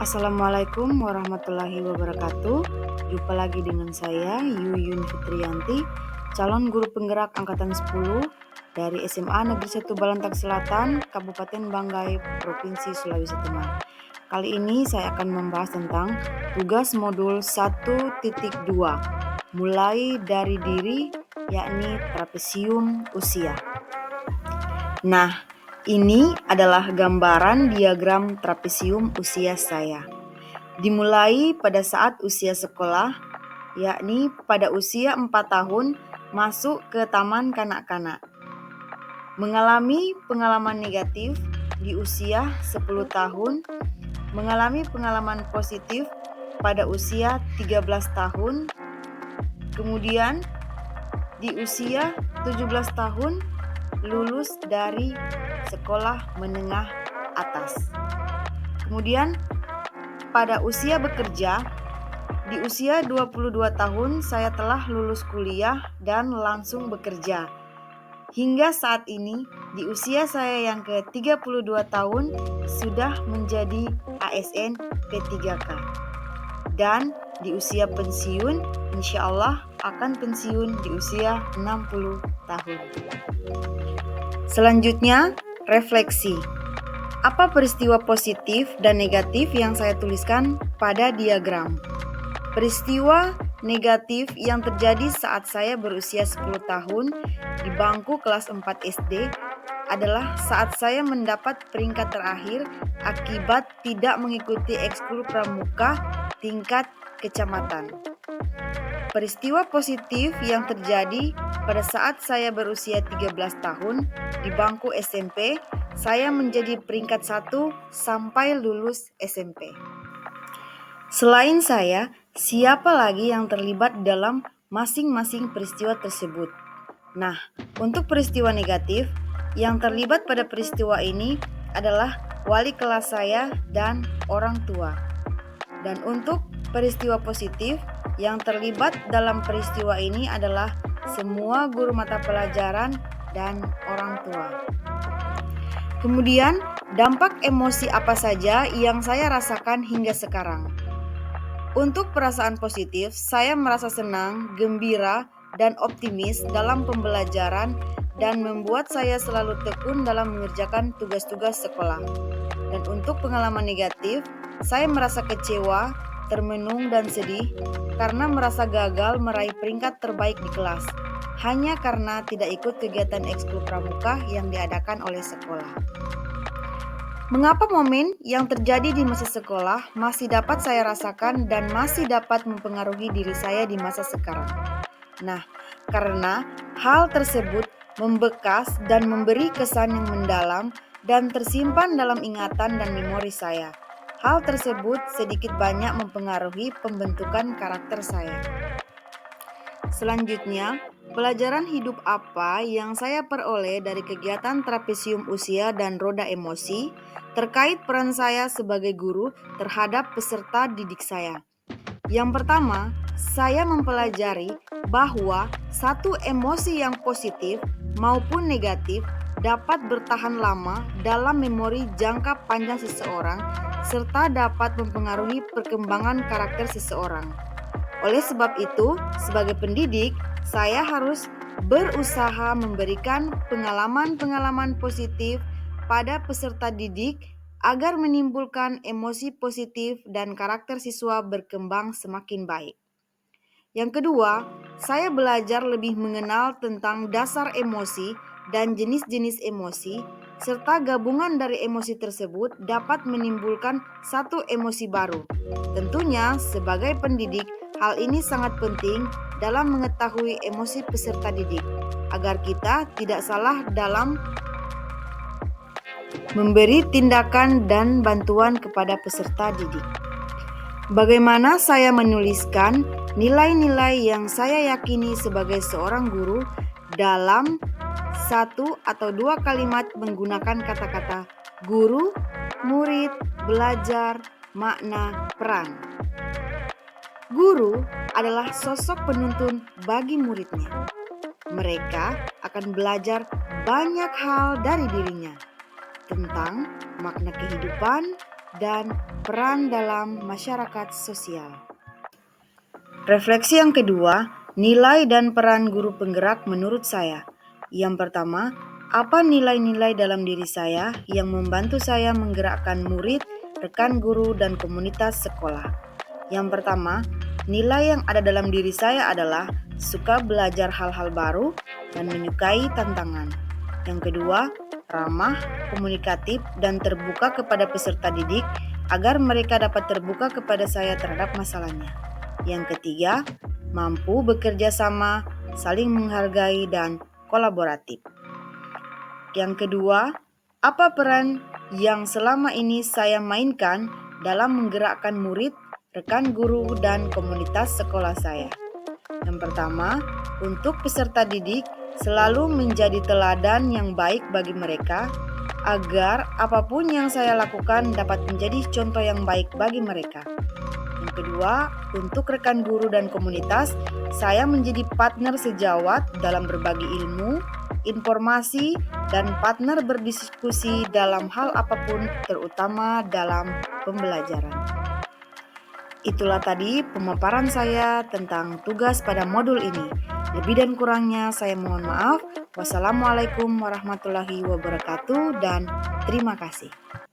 Assalamualaikum warahmatullahi wabarakatuh. Jumpa lagi dengan saya Yuyun Fitriyanti, calon guru penggerak angkatan 10 dari SMA Negeri 1 Balantak Selatan, Kabupaten Banggai, Provinsi Sulawesi Tengah. Kali ini saya akan membahas tentang tugas modul 1.2, mulai dari diri, yakni trapesium usia. Nah, ini adalah gambaran diagram trapesium usia saya. Dimulai pada saat usia sekolah, yakni pada usia 4 tahun masuk ke taman kanak-kanak. Mengalami pengalaman negatif di usia 10 tahun, mengalami pengalaman positif pada usia 13 tahun, kemudian di usia 17 tahun lulus dari sekolah menengah atas. Kemudian pada usia bekerja, di usia 22 tahun saya telah lulus kuliah dan langsung bekerja. Hingga saat ini, di usia saya yang ke-32 tahun sudah menjadi ASN P3K. Dan di usia pensiun, insya Allah akan pensiun di usia 60 tahun. Selanjutnya, refleksi. Apa peristiwa positif dan negatif yang saya tuliskan pada diagram? Peristiwa negatif yang terjadi saat saya berusia 10 tahun di bangku kelas 4 SD adalah saat saya mendapat peringkat terakhir akibat tidak mengikuti ekskul pramuka tingkat kecamatan. Peristiwa positif yang terjadi pada saat saya berusia 13 tahun di bangku SMP, saya menjadi peringkat 1 sampai lulus SMP. Selain saya, siapa lagi yang terlibat dalam masing-masing peristiwa tersebut? Nah, untuk peristiwa negatif, yang terlibat pada peristiwa ini adalah wali kelas saya dan orang tua. Dan untuk peristiwa positif, yang terlibat dalam peristiwa ini adalah semua guru mata pelajaran dan orang tua. Kemudian, dampak emosi apa saja yang saya rasakan hingga sekarang? Untuk perasaan positif, saya merasa senang, gembira, dan optimis dalam pembelajaran dan membuat saya selalu tekun dalam mengerjakan tugas-tugas sekolah. Dan untuk pengalaman negatif, saya merasa kecewa, termenung dan sedih karena merasa gagal meraih peringkat terbaik di kelas hanya karena tidak ikut kegiatan ekskul pramuka yang diadakan oleh sekolah. Mengapa momen yang terjadi di masa sekolah masih dapat saya rasakan dan masih dapat mempengaruhi diri saya di masa sekarang? Nah, karena hal tersebut membekas dan memberi kesan yang mendalam dan tersimpan dalam ingatan dan memori saya. Hal tersebut sedikit banyak mempengaruhi pembentukan karakter saya. Selanjutnya, pelajaran hidup apa yang saya peroleh dari kegiatan trapesium usia dan roda emosi terkait peran saya sebagai guru terhadap peserta didik saya? Yang pertama, saya mempelajari bahwa satu emosi yang positif maupun negatif dapat bertahan lama dalam memori jangka panjang seseorang serta dapat mempengaruhi perkembangan karakter seseorang. Oleh sebab itu, sebagai pendidik, saya harus berusaha memberikan pengalaman-pengalaman positif pada peserta didik agar menimbulkan emosi positif dan karakter siswa berkembang semakin baik. Yang kedua, saya belajar lebih mengenal tentang dasar emosi dan jenis-jenis emosi, serta gabungan dari emosi tersebut dapat menimbulkan satu emosi baru. Tentunya, sebagai pendidik, hal ini sangat penting dalam mengetahui emosi peserta didik, agar kita tidak salah dalam memberi tindakan dan bantuan kepada peserta didik. Bagaimana saya menuliskan nilai-nilai yang saya yakini sebagai seorang guru dalam 1 atau 2 kalimat menggunakan kata-kata guru, murid, belajar, makna, peran. Guru adalah sosok penuntun bagi muridnya. Mereka akan belajar banyak hal dari dirinya tentang makna kehidupan, dan peran dalam masyarakat sosial. Refleksi yang kedua, nilai dan peran guru penggerak menurut saya. Yang pertama, apa nilai-nilai dalam diri saya yang membantu saya menggerakkan murid, rekan guru, dan komunitas sekolah? Yang pertama, nilai yang ada dalam diri saya adalah suka belajar hal-hal baru dan menyukai tantangan. Yang kedua, ramah, komunikatif, dan terbuka kepada peserta didik agar mereka dapat terbuka kepada saya terhadap masalahnya. Yang ketiga, mampu bekerja sama, saling menghargai, dan kolaboratif. Yang kedua, apa peran yang selama ini saya mainkan dalam menggerakkan murid, rekan guru, dan komunitas sekolah saya? Yang pertama, untuk peserta didik selalu menjadi teladan yang baik bagi mereka agar apapun yang saya lakukan dapat menjadi contoh yang baik bagi mereka. Yang kedua, untuk rekan guru dan komunitas, saya menjadi partner sejawat dalam berbagi ilmu, informasi, dan partner berdiskusi dalam hal apapun, terutama dalam pembelajaran. Itulah tadi pemaparan saya tentang tugas pada modul ini. Lebih dan kurangnya saya mohon maaf. Wassalamualaikum warahmatullahi wabarakatuh dan terima kasih.